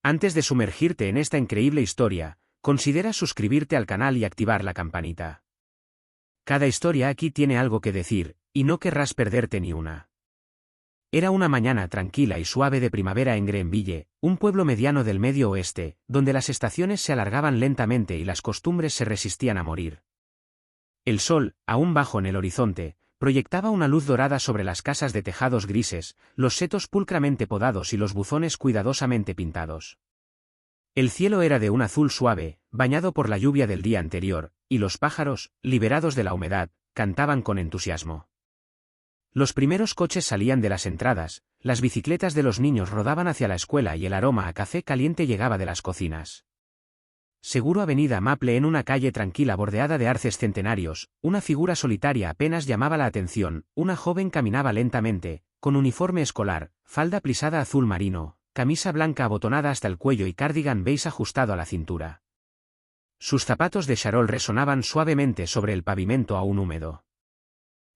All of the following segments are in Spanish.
Antes de sumergirte en esta increíble historia, considera suscribirte al canal y activar la campanita. Cada historia aquí tiene algo que decir, y no querrás perderte ni una. Era una mañana tranquila y suave de primavera en Greenville, un pueblo mediano del Medio Oeste, donde las estaciones se alargaban lentamente y las costumbres se resistían a morir. El sol, aún bajo en el horizonte, proyectaba una luz dorada sobre las casas de tejados grises, los setos pulcramente podados y los buzones cuidadosamente pintados. El cielo era de un azul suave, bañado por la lluvia del día anterior, y los pájaros, liberados de la humedad, cantaban con entusiasmo. Los primeros coches salían de las entradas, las bicicletas de los niños rodaban hacia la escuela y el aroma a café caliente llegaba de las cocinas. Seguro Avenida Maple, en una calle tranquila bordeada de arces centenarios, una figura solitaria apenas llamaba la atención. Una joven caminaba lentamente, con uniforme escolar, falda plisada azul marino, camisa blanca abotonada hasta el cuello y cardigan beige ajustado a la cintura. Sus zapatos de charol resonaban suavemente sobre el pavimento aún húmedo.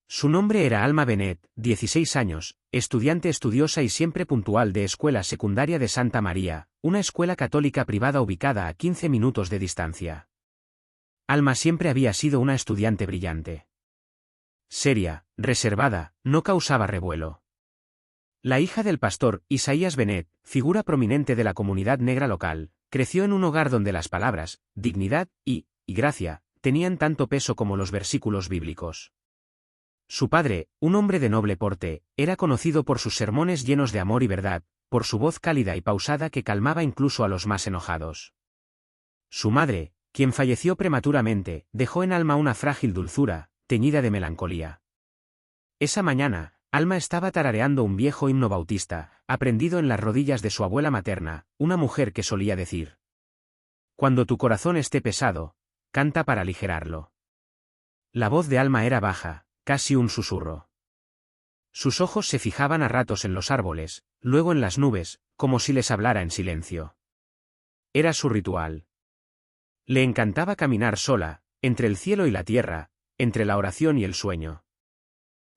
Su nombre era Alma Bennett, 16 años, estudiante estudiosa y siempre puntual de Escuela Secundaria de Santa María, una escuela católica privada ubicada a 15 minutos de distancia. Alma siempre había sido una estudiante brillante. Seria, reservada, no causaba revuelo. La hija del pastor, Isaías Bennett, figura prominente de la comunidad negra local, creció en un hogar donde las palabras, dignidad y gracia, tenían tanto peso como los versículos bíblicos. Su padre, un hombre de noble porte, era conocido por sus sermones llenos de amor y verdad, por su voz cálida y pausada que calmaba incluso a los más enojados. Su madre, quien falleció prematuramente, dejó en Alma una frágil dulzura, teñida de melancolía. Esa mañana, Alma estaba tarareando un viejo himno bautista, aprendido en las rodillas de su abuela materna, una mujer que solía decir: «Cuando tu corazón esté pesado, canta para aligerarlo». La voz de Alma era baja, casi un susurro. Sus ojos se fijaban a ratos en los árboles, luego en las nubes, como si les hablara en silencio. Era su ritual. Le encantaba caminar sola, entre el cielo y la tierra, entre la oración y el sueño.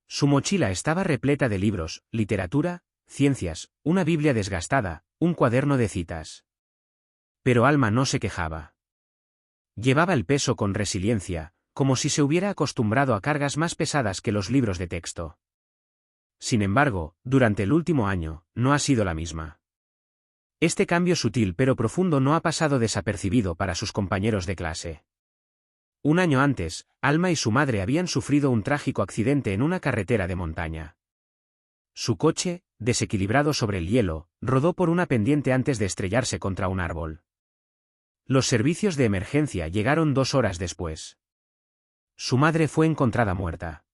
Su mochila estaba repleta de libros, literatura, ciencias, una Biblia desgastada, un cuaderno de citas. Pero Alma no se quejaba. Llevaba el peso con resiliencia, como si se hubiera acostumbrado a cargas más pesadas que los libros de texto. Sin embargo, durante el último año, no ha sido la misma. Este cambio sutil pero profundo no ha pasado desapercibido para sus compañeros de clase. Un año antes, Alma y su madre habían sufrido un trágico accidente en una carretera de montaña. Su coche, desequilibrado sobre el hielo, rodó por una pendiente antes de estrellarse contra un árbol. Los servicios de emergencia llegaron 2 horas después. Su madre fue encontrada muerta.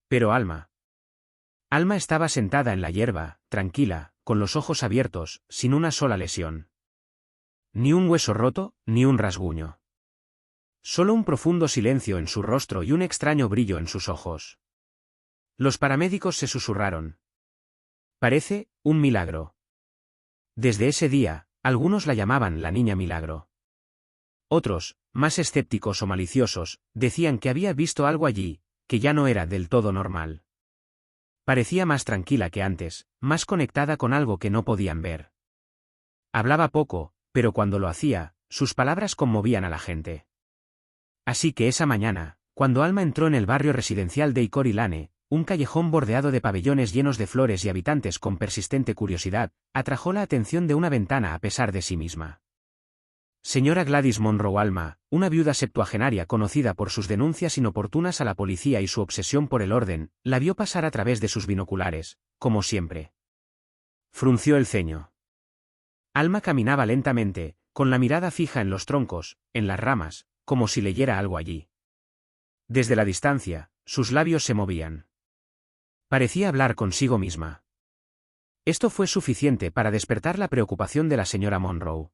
Pero Alma estaba sentada en la hierba, tranquila, con los ojos abiertos, sin una sola lesión. Ni un hueso roto, ni un rasguño. Solo un profundo silencio en su rostro y un extraño brillo en sus ojos. Los paramédicos se susurraron: «Parece un milagro». Desde ese día, algunos la llamaban la Niña Milagro. Otros, más escépticos o maliciosos, decían que había visto algo allí, que ya no era del todo normal. Parecía más tranquila que antes, más conectada con algo que no podían ver. Hablaba poco, pero cuando lo hacía, sus palabras conmovían a la gente. Así que esa mañana, cuando Alma entró en el barrio residencial de Coeur d'Alene, un callejón bordeado de pabellones llenos de flores y habitantes con persistente curiosidad, atrajo la atención de una ventana a pesar de sí misma. Señora Gladys Monroe Alma, una viuda septuagenaria conocida por sus denuncias inoportunas a la policía y su obsesión por el orden, la vio pasar a través de sus binoculares, como siempre. Frunció el ceño. Alma caminaba lentamente, con la mirada fija en los troncos, en las ramas, como si leyera algo allí. Desde la distancia, sus labios se movían. Parecía hablar consigo misma. Esto fue suficiente para despertar la preocupación de la señora Monroe.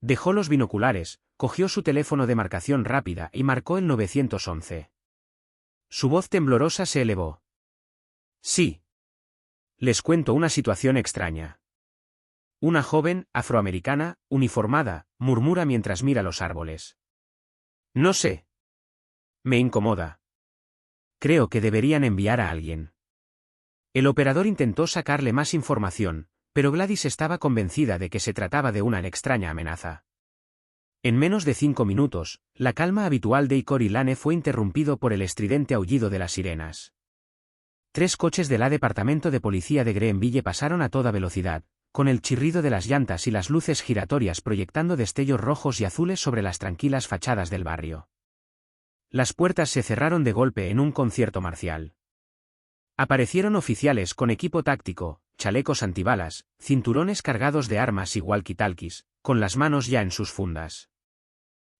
Dejó los binoculares, cogió su teléfono de marcación rápida y marcó el 911. Su voz temblorosa se elevó. «Sí. Les cuento una situación extraña». Una joven, afroamericana, uniformada, murmura mientras mira los árboles. «No sé. Me incomoda. Creo que deberían enviar a alguien». El operador intentó sacarle más información, Pero Gladys estaba convencida de que se trataba de una extraña amenaza. En menos de 5 minutos, la calma habitual de Icor y Lane fue interrumpido por el estridente aullido de las sirenas. 3 coches de la Departamento de Policía de Greenville pasaron a toda velocidad, con el chirrido de las llantas y las luces giratorias proyectando destellos rojos y azules sobre las tranquilas fachadas del barrio. Las puertas se cerraron de golpe en un concierto marcial. Aparecieron oficiales con equipo táctico, chalecos antibalas, cinturones cargados de armas y walkie-talkies, con las manos ya en sus fundas.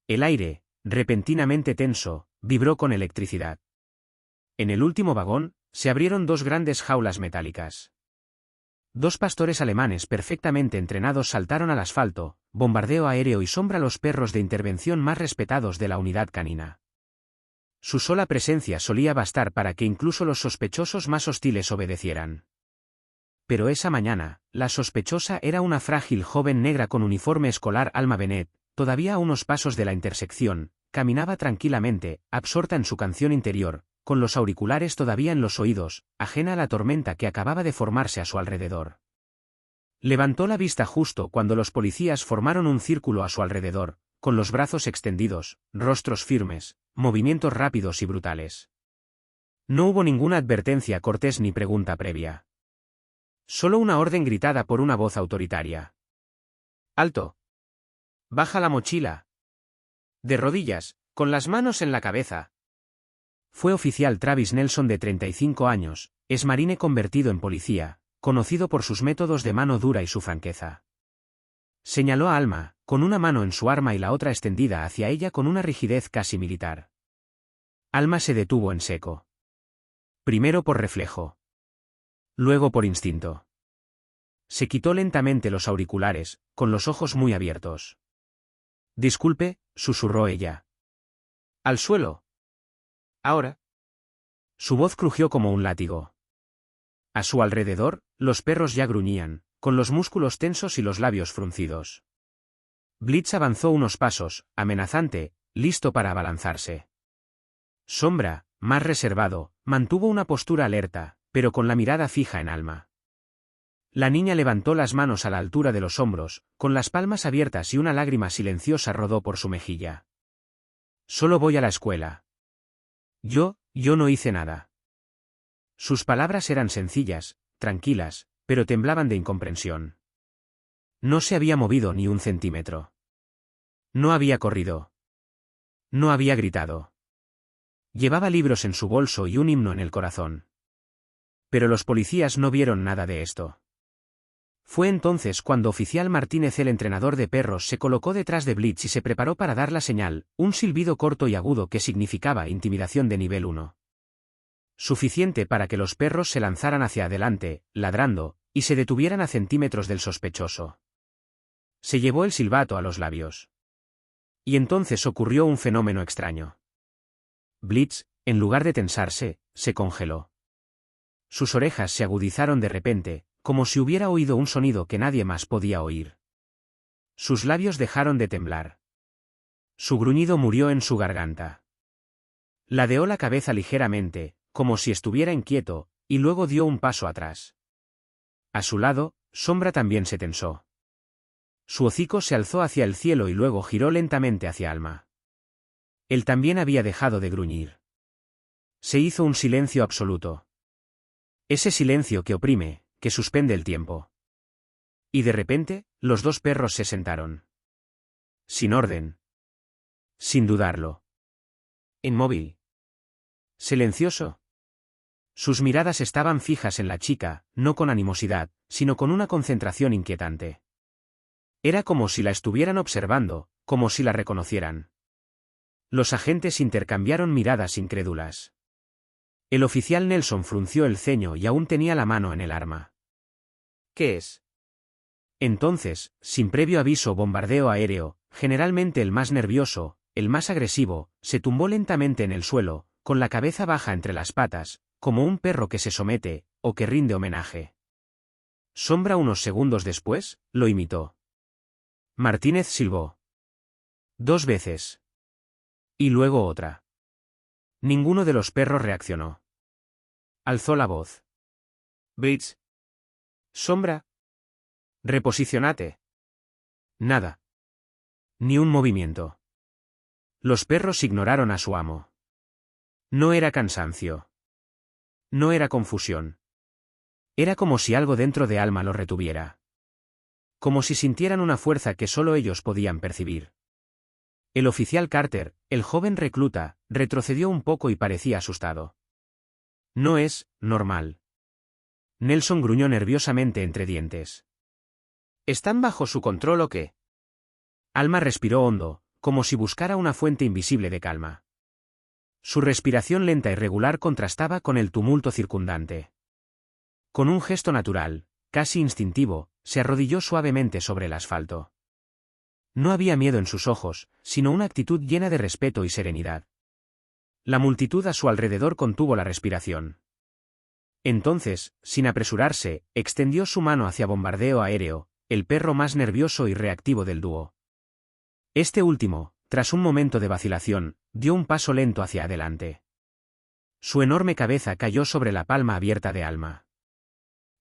El aire, repentinamente tenso, vibró con electricidad. En el último vagón, se abrieron 2 grandes jaulas metálicas. 2 pastores alemanes perfectamente entrenados saltaron al asfalto, bombardeo aéreo y sombra los perros de intervención más respetados de la unidad canina. Su sola presencia solía bastar para que incluso los sospechosos más hostiles obedecieran. Pero esa mañana, la sospechosa era una frágil joven negra con uniforme escolar. Alma Bennett, todavía a unos pasos de la intersección, caminaba tranquilamente, absorta en su canción interior, con los auriculares todavía en los oídos, ajena a la tormenta que acababa de formarse a su alrededor. Levantó la vista justo cuando los policías formaron un círculo a su alrededor, con los brazos extendidos, rostros firmes, movimientos rápidos y brutales. No hubo ninguna advertencia cortés ni pregunta previa. Solo una orden gritada por una voz autoritaria. ¡Alto! ¡Baja la mochila! De rodillas, con las manos en la cabeza. Fue oficial Travis Nelson de 35 años, es marine convertido en policía, conocido por sus métodos de mano dura y su franqueza. Señaló a Alma, con una mano en su arma y la otra extendida hacia ella con una rigidez casi militar. Alma se detuvo en seco. Primero por reflejo. Luego por instinto. Se quitó lentamente los auriculares, con los ojos muy abiertos. «Disculpe», susurró ella. «Al suelo. Ahora». Su voz crujió como un látigo. A su alrededor, los perros ya gruñían, con los músculos tensos y los labios fruncidos. Blitz avanzó unos pasos, amenazante, listo para abalanzarse. Sombra, más reservado, mantuvo una postura alerta, pero con la mirada fija en Alma. La niña levantó las manos a la altura de los hombros, con las palmas abiertas y una lágrima silenciosa rodó por su mejilla. «Solo voy a la escuela». Yo no hice nada». Sus palabras eran sencillas, tranquilas, pero temblaban de incomprensión. No se había movido ni un centímetro. No había corrido. No había gritado. Llevaba libros en su bolso y un himno en el corazón. Pero los policías no vieron nada de esto. Fue entonces cuando oficial Martínez, el entrenador de perros, se colocó detrás de Blitz y se preparó para dar la señal, un silbido corto y agudo que significaba intimidación de nivel 1. Suficiente para que los perros se lanzaran hacia adelante, ladrando, y se detuvieran a centímetros del sospechoso. Se llevó el silbato a los labios. Y entonces ocurrió un fenómeno extraño. Blitz, en lugar de tensarse, se congeló. Sus orejas se agudizaron de repente, como si hubiera oído un sonido que nadie más podía oír. Sus labios dejaron de temblar. Su gruñido murió en su garganta. Ladeó la cabeza ligeramente, como si estuviera inquieto, y luego dio un paso atrás. A su lado, Sombra también se tensó. Su hocico se alzó hacia el cielo y luego giró lentamente hacia Alma. Él también había dejado de gruñir. Se hizo un silencio absoluto. Ese silencio que oprime, que suspende el tiempo. Y de repente, los 2 perros se sentaron. Sin orden. Sin dudarlo. Inmóvil. Silencioso. Sus miradas estaban fijas en la chica, no con animosidad, sino con una concentración inquietante. Era como si la estuvieran observando, como si la reconocieran. Los agentes intercambiaron miradas incrédulas. El oficial Nelson frunció el ceño y aún tenía la mano en el arma. ¿Qué es? Entonces, sin previo aviso, bombardeo aéreo, generalmente el más nervioso, el más agresivo, se tumbó lentamente en el suelo, con la cabeza baja entre las patas, como un perro que se somete, o que rinde homenaje. Sombra unos segundos después, lo imitó. Martínez silbó. 2 veces. Y luego otra. Ninguno de los perros reaccionó. Alzó la voz. Blitz. Sombra. Reposicionate. Nada. Ni un movimiento. Los perros ignoraron a su amo. No era cansancio. No era confusión. Era como si algo dentro de Alma los retuviera. Como si sintieran una fuerza que solo ellos podían percibir. El oficial Carter, el joven recluta, retrocedió un poco y parecía asustado. No es normal. Nelson gruñó nerviosamente entre dientes. ¿Están bajo su control o qué? Alma respiró hondo, como si buscara una fuente invisible de calma. Su respiración lenta y regular contrastaba con el tumulto circundante. Con un gesto natural, casi instintivo, se arrodilló suavemente sobre el asfalto. No había miedo en sus ojos, sino una actitud llena de respeto y serenidad. La multitud a su alrededor contuvo la respiración. Entonces, sin apresurarse, extendió su mano hacia Bombardeo Aéreo, el perro más nervioso y reactivo del dúo. Este último, tras un momento de vacilación, dio un paso lento hacia adelante. Su enorme cabeza cayó sobre la palma abierta de Alma.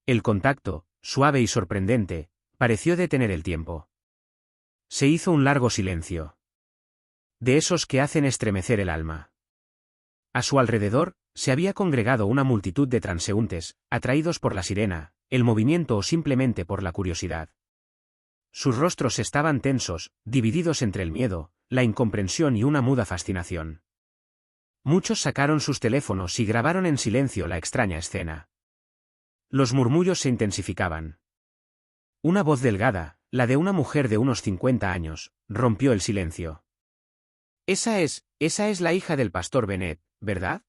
El contacto, suave y sorprendente, pareció detener el tiempo. Se hizo un largo silencio. De esos que hacen estremecer el alma. A su alrededor, se había congregado una multitud de transeúntes, atraídos por la sirena, el movimiento o simplemente por la curiosidad. Sus rostros estaban tensos, divididos entre el miedo, la incomprensión y una muda fascinación. Muchos sacaron sus teléfonos y grabaron en silencio la extraña escena. Los murmullos se intensificaban. Una voz delgada, la de una mujer de unos 50 años, rompió el silencio. Esa es la hija del pastor Bennett, ¿verdad?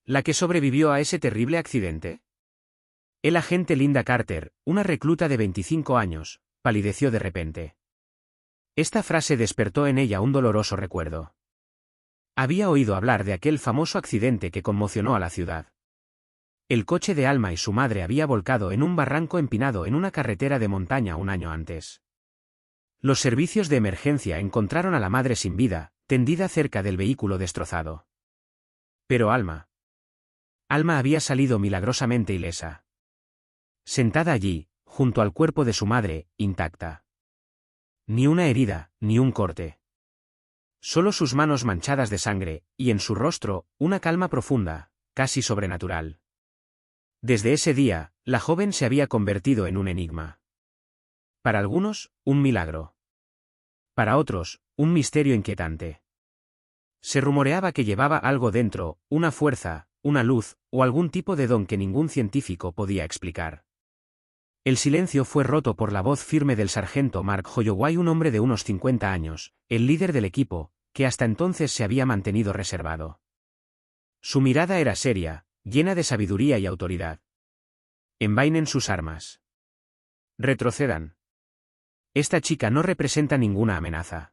¿La que sobrevivió a ese terrible accidente? El agente Linda Carter, una recluta de 25 años, palideció de repente. Esta frase despertó en ella un doloroso recuerdo. Había oído hablar de aquel famoso accidente que conmocionó a la ciudad. El coche de Alma y su madre había volcado en un barranco empinado en una carretera de montaña un año antes. Los servicios de emergencia encontraron a la madre sin vida, tendida cerca del vehículo destrozado. Pero Alma había salido milagrosamente ilesa. Sentada allí, junto al cuerpo de su madre, intacta. Ni una herida, ni un corte. Solo sus manos manchadas de sangre, y en su rostro, una calma profunda, casi sobrenatural. Desde ese día, la joven se había convertido en un enigma. Para algunos, un milagro. Para otros, un misterio inquietante. Se rumoreaba que llevaba algo dentro, una fuerza, una luz, o algún tipo de don que ningún científico podía explicar. El silencio fue roto por la voz firme del sargento Mark Holloway, un hombre de unos 50 años, el líder del equipo, que hasta entonces se había mantenido reservado. Su mirada era seria, llena de sabiduría y autoridad. Envainen sus armas. Retrocedan. Esta chica no representa ninguna amenaza.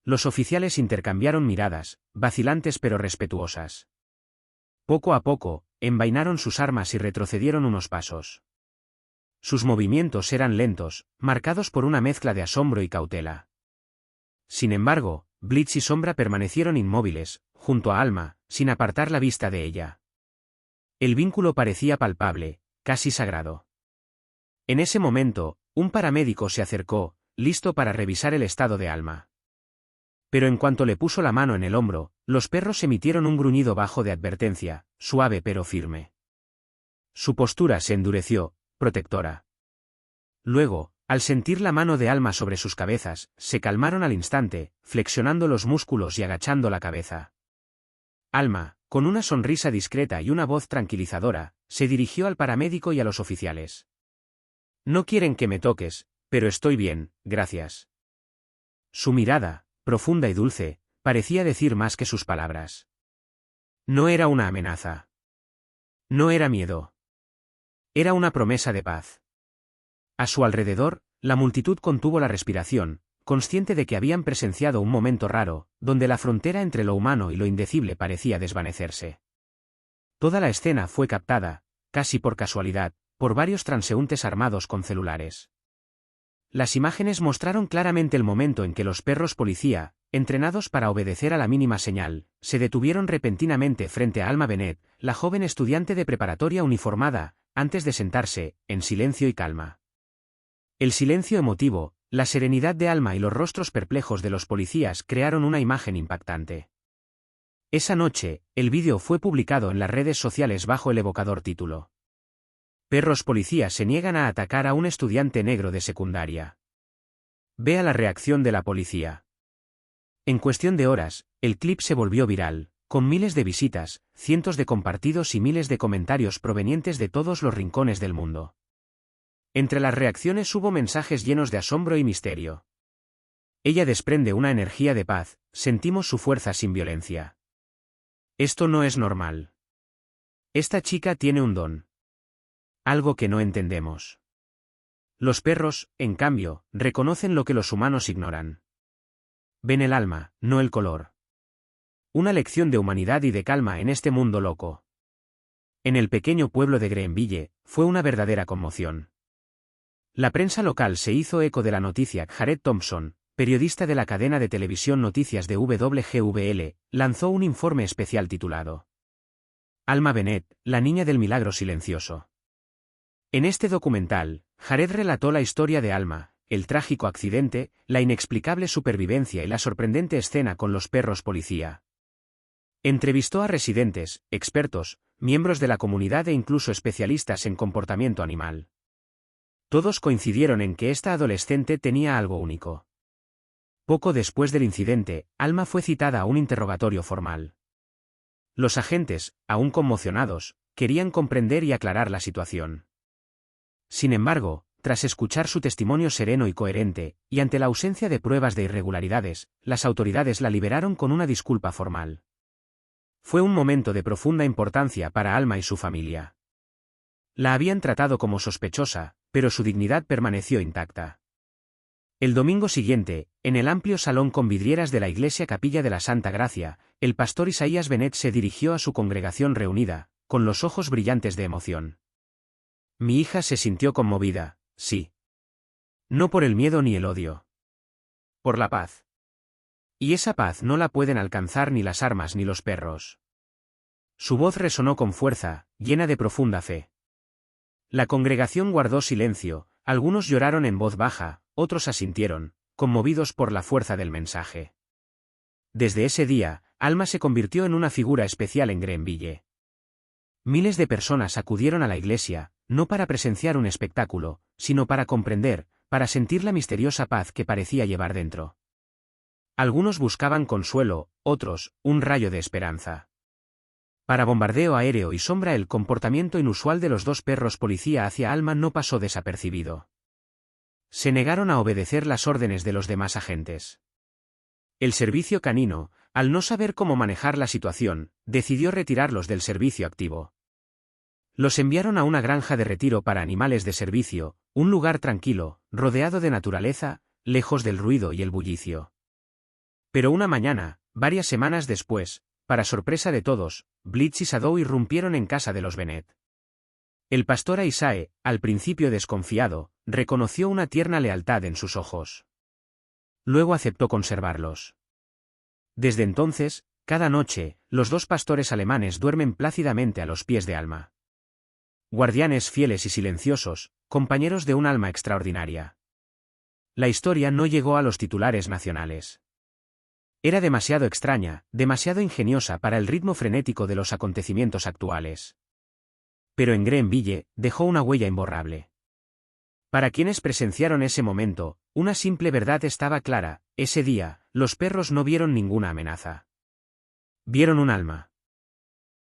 Los oficiales intercambiaron miradas, vacilantes pero respetuosas. Poco a poco, envainaron sus armas y retrocedieron unos pasos. Sus movimientos eran lentos, marcados por una mezcla de asombro y cautela. Sin embargo, Blitz y Sombra permanecieron inmóviles, junto a Alma, sin apartar la vista de ella. El vínculo parecía palpable, casi sagrado. En ese momento, un paramédico se acercó, listo para revisar el estado de Alma. Pero en cuanto le puso la mano en el hombro, los perros emitieron un gruñido bajo de advertencia, suave pero firme. Su postura se endureció, protectora. Luego, al sentir la mano de Alma sobre sus cabezas, se calmaron al instante, flexionando los músculos y agachando la cabeza. Alma, con una sonrisa discreta y una voz tranquilizadora, se dirigió al paramédico y a los oficiales. No quieren que me toques, pero estoy bien, gracias. Su mirada, profunda y dulce, parecía decir más que sus palabras. No era una amenaza. No era miedo. Era una promesa de paz. A su alrededor, la multitud contuvo la respiración, consciente de que habían presenciado un momento raro, donde la frontera entre lo humano y lo indecible parecía desvanecerse. Toda la escena fue captada, casi por casualidad, por varios transeúntes armados con celulares. Las imágenes mostraron claramente el momento en que los perros policía, entrenados para obedecer a la mínima señal, se detuvieron repentinamente frente a Alma Bennett, la joven estudiante de preparatoria uniformada, antes de sentarse, en silencio y calma. El silencio emotivo, la serenidad de Alma y los rostros perplejos de los policías crearon una imagen impactante. Esa noche, el vídeo fue publicado en las redes sociales bajo el evocador título: Perros policías se niegan a atacar a un estudiante negro de secundaria. Vea la reacción de la policía. En cuestión de horas, el clip se volvió viral, con miles de visitas, cientos de compartidos y miles de comentarios provenientes de todos los rincones del mundo. Entre las reacciones hubo mensajes llenos de asombro y misterio. Ella desprende una energía de paz, sentimos su fuerza sin violencia. Esto no es normal. Esta chica tiene un don. Algo que no entendemos. Los perros, en cambio, reconocen lo que los humanos ignoran. Ven el alma, no el color. Una lección de humanidad y de calma en este mundo loco. En el pequeño pueblo de Greenville, fue una verdadera conmoción. La prensa local se hizo eco de la noticia. Jared Thompson, periodista de la cadena de televisión Noticias de WGVL, lanzó un informe especial titulado Alma Bennett, la niña del milagro silencioso. En este documental, Jared relató la historia de Alma, el trágico accidente, la inexplicable supervivencia y la sorprendente escena con los perros policía. Entrevistó a residentes, expertos, miembros de la comunidad e incluso especialistas en comportamiento animal. Todos coincidieron en que esta adolescente tenía algo único. Poco después del incidente, Alma fue citada a un interrogatorio formal. Los agentes, aún conmocionados, querían comprender y aclarar la situación. Sin embargo, tras escuchar su testimonio sereno y coherente, y ante la ausencia de pruebas de irregularidades, las autoridades la liberaron con una disculpa formal. Fue un momento de profunda importancia para Alma y su familia. La habían tratado como sospechosa, pero su dignidad permaneció intacta. El domingo siguiente, en el amplio salón con vidrieras de la iglesia Capilla de la Santa Gracia, el pastor Isaías Bennett se dirigió a su congregación reunida, con los ojos brillantes de emoción. Mi hija se sintió conmovida, sí. No por el miedo ni el odio. Por la paz. Y esa paz no la pueden alcanzar ni las armas ni los perros. Su voz resonó con fuerza, llena de profunda fe. La congregación guardó silencio, algunos lloraron en voz baja, otros asintieron, conmovidos por la fuerza del mensaje. Desde ese día, Alma se convirtió en una figura especial en Greenville. Miles de personas acudieron a la iglesia, no para presenciar un espectáculo, sino para comprender, para sentir la misteriosa paz que parecía llevar dentro. Algunos buscaban consuelo, otros, un rayo de esperanza. Para bombardeo aéreo y sombra, el comportamiento inusual de los dos perros policía hacia Alma no pasó desapercibido. Se negaron a obedecer las órdenes de los demás agentes. El servicio canino, al no saber cómo manejar la situación, decidió retirarlos del servicio activo. Los enviaron a una granja de retiro para animales de servicio, un lugar tranquilo, rodeado de naturaleza, lejos del ruido y el bullicio. Pero una mañana, varias semanas después, para sorpresa de todos, Blitz y Shadow irrumpieron en casa de los Bennett. El pastor Isaac, al principio desconfiado, reconoció una tierna lealtad en sus ojos. Luego aceptó conservarlos. Desde entonces, cada noche, los dos pastores alemanes duermen plácidamente a los pies de Alma. Guardianes fieles y silenciosos, compañeros de un alma extraordinaria. La historia no llegó a los titulares nacionales. Era demasiado extraña, demasiado ingeniosa para el ritmo frenético de los acontecimientos actuales. Pero en Greenville, dejó una huella imborrable. Para quienes presenciaron ese momento, una simple verdad estaba clara: ese día, los perros no vieron ninguna amenaza. Vieron un alma.